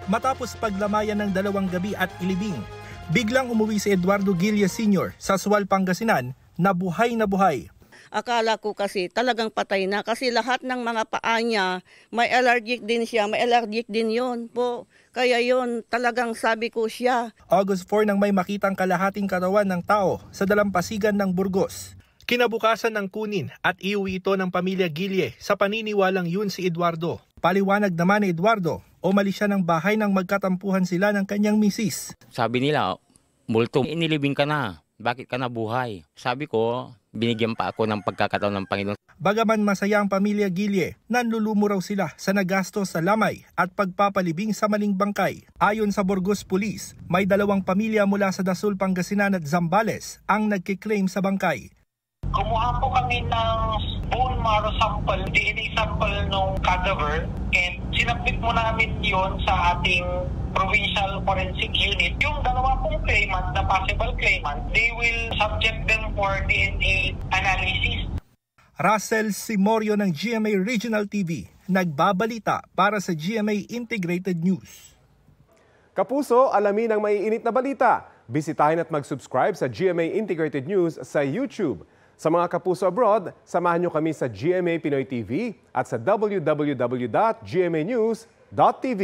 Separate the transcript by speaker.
Speaker 1: Matapos paglamayan ng 2 gabi at ilibing, biglang umuwi si Eduardo Guille Sr. sa Sual, Pangasinan na buhay na buhay.
Speaker 2: Akala ko kasi talagang patay na kasi lahat ng mga paa niya, may allergic din siya, may allergic din yon po. Kaya yon talagang sabi ko siya.
Speaker 1: August 4 nang may makitang kalahating katawan ng tao sa dalampasigan ng Burgos. Kinabukasan ng kunin at iuwi ito ng pamilya Guille sa paniniwalang yun si Eduardo. Paliwanag naman ni Eduardo, umalis siya ng bahay nang magkatampuhan sila ng kanyang misis.
Speaker 3: Sabi nila, multo, inilibing ka na. Bakit ka nabuhay? Sabi ko, binigyan pa ako ng pagkakataon ng Panginoon.
Speaker 1: Bagaman masaya ang pamilya Guille, nanlulumo raw sila sa nagastos sa lamay at pagpapalibing sa maling bangkay. Ayon sa Burgos Police, may 2 pamilya mula sa Dasul, Pangasinan at Zambales ang nagkiklaim sa bangkay.
Speaker 4: Kumuha po kami ng bone marrow sample, DNA sample ng cadaver, and sinabit mo namin yon sa ating provincial forensic unit. Yung 2 pong claimant na possible claimant, they will subject them for DNA analysis.
Speaker 1: Russell Simorio ng GMA Regional TV, nagbabalita para sa GMA Integrated News.
Speaker 5: Kapuso, alamin ang maiinit na balita. Bisitahin at mag-subscribe sa GMA Integrated News sa YouTube. Sa mga kapuso abroad, samahan niyo kami sa GMA Pinoy TV at sa www.gmanews.tv.